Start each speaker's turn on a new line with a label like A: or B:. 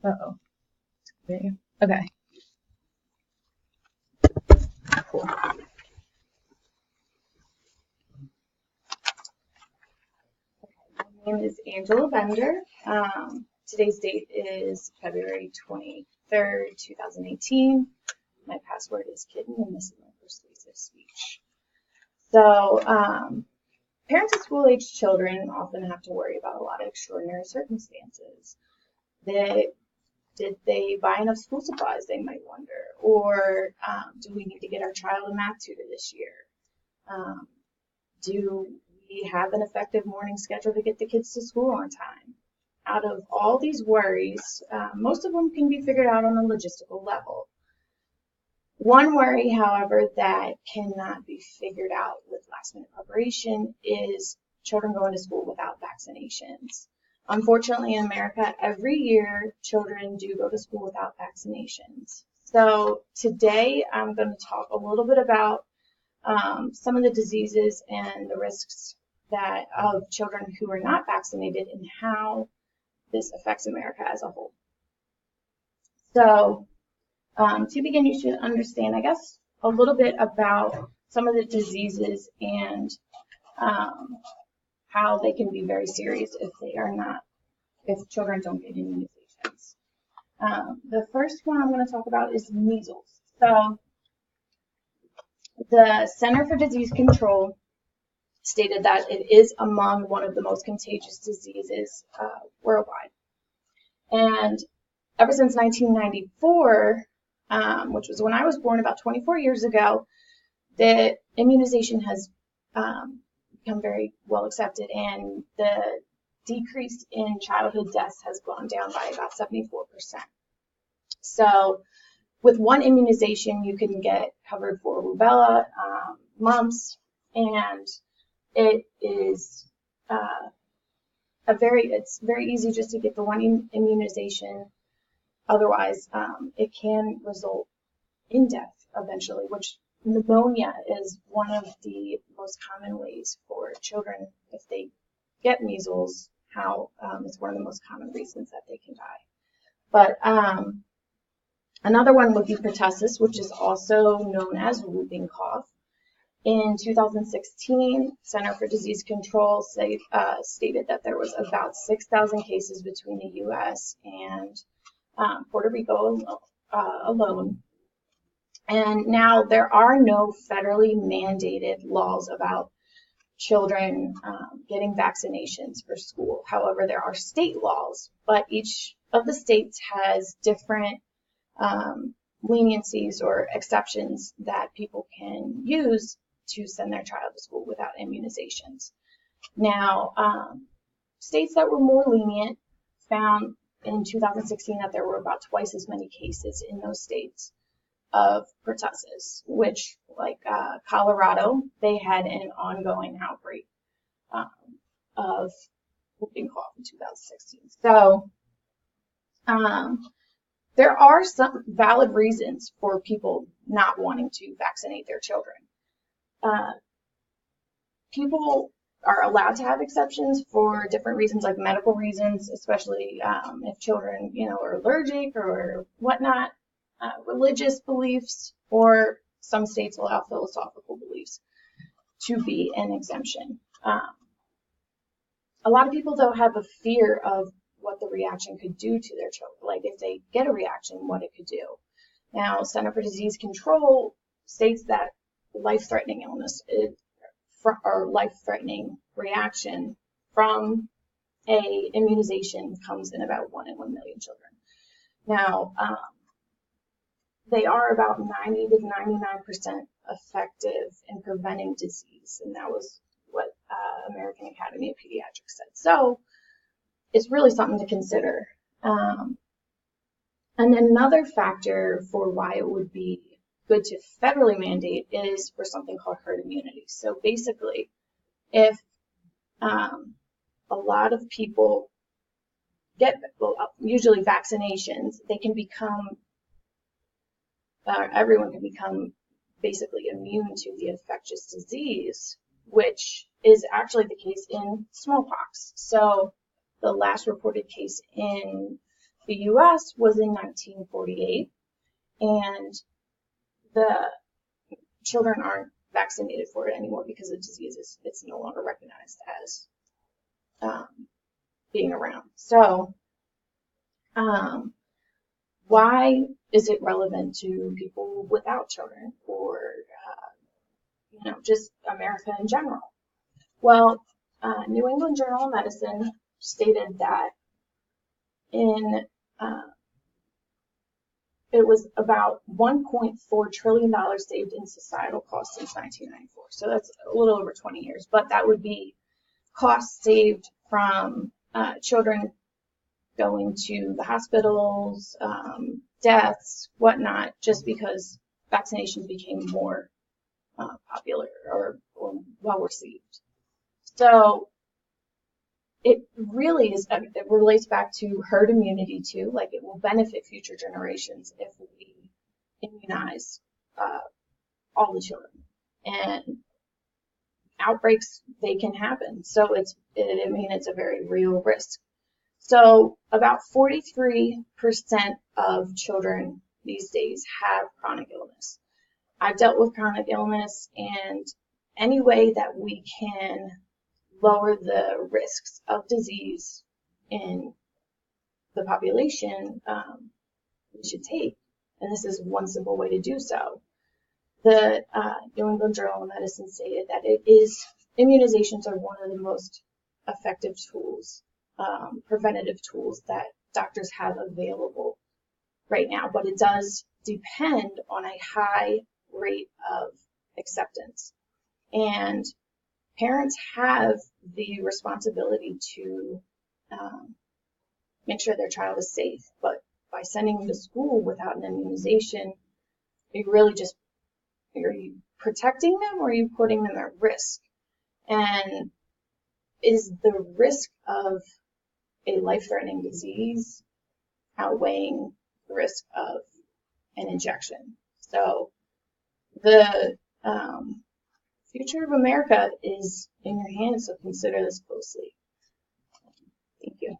A: Uh-oh. Okay. Cool. My name is Angela Bender. Today's date is February 23rd, 2018. My password is kitten, and this is my persuasive speech. So, parents of school-age children often have to worry about a lot of extraordinary circumstances. Did they buy enough school supplies, they might wonder, or do we need to get our child a math tutor this year? Do we have an effective morning schedule to get the kids to school on time? Out of all these worries, most of them can be figured out on a logistical level. One worry, however, that cannot be figured out with last-minute preparation is children going to school without vaccinations. Unfortunately, in America, every year, children do go to school without vaccinations. So today, I'm going to talk a little bit about some of the diseases and the risks of children who are not vaccinated and how this affects America as a whole. So to begin, you should understand, I guess, a little bit about some of the diseases and how they can be very serious if children don't get immunizations. The first one I'm going to talk about is measles. So the Center for Disease Control stated that it is among one of the most contagious diseases worldwide. And ever since 1994, which was when I was born about 24 years ago, the immunization has become very well accepted, and the decrease in childhood deaths has gone down by about 74%. So with one immunization, you can get covered for rubella, mumps, and it is it's very easy just to get the one immunization. Otherwise, it can result in death eventually, which pneumonia is one of the most common ways for children, if they get measles, it's one of the most common reasons that they can die. But another one would be pertussis, which is also known as whooping cough. In 2016, Center for Disease Control stated that there was about 6,000 cases between the U.S. and Puerto Rico alone. And now there are no federally mandated laws about children getting vaccinations for school. However, there are state laws, but each of the states has different leniencies or exceptions that people can use to send their child to school without immunizations. Now, states that were more lenient found in 2016 that there were about twice as many cases in those states of pertussis, which, like Colorado, they had an ongoing outbreak of whooping cough in 2016. So there are some valid reasons for people not wanting to vaccinate their children. People are allowed to have exceptions for different reasons, like medical reasons, especially if children, are allergic or whatnot, religious beliefs, or some states allow philosophical beliefs to be an exemption. A lot of people, though, have a fear of what the reaction could do to their children, like if they get a reaction, what it could do. Now, Center for Disease Control states that life-threatening illness or life-threatening reaction from a immunization comes in about 1 in 1 million children. Now, they are about 90 to 99% effective in preventing disease, and that was what American Academy of Pediatrics said. So it's really something to consider. And another factor for why it would be good to federally mandate is for something called herd immunity. So basically, if a lot of people get, usually vaccinations, they can become, everyone can become basically immune to the infectious disease, which is actually the case in smallpox. So the last reported case in the US was in 1948, and the children aren't vaccinated for it anymore because the disease it's no longer recognized as being around. So why is it relevant to people without children, or just America in general? Well, New England Journal of Medicine stated that it was about $1.4 trillion saved in societal costs since 1994. So that's a little over 20 years, but that would be costs saved from children going to the hospitals, deaths, whatnot, just because vaccinations became more popular or well received. So it really is, it relates back to herd immunity too. Like, it will benefit future generations if we immunize all the children. And outbreaks, they can happen. So it's a very real risk. So about 43% of children these days have chronic illness. I've dealt with chronic illness, and any way that we can lower the risks of disease in the population, we should take. And this is one simple way to do so. The New England Journal of Medicine stated that immunizations are one of the most effective tools, preventative tools that doctors have available right now, but it does depend on a high rate of acceptance. And parents have the responsibility to make sure their child is safe, but by sending them to school without an immunization, are you protecting them, or are you putting them at risk? And is the risk of a life-threatening disease outweighing the risk of an injection? So the future of America is in your hands, so consider this closely. Thank you.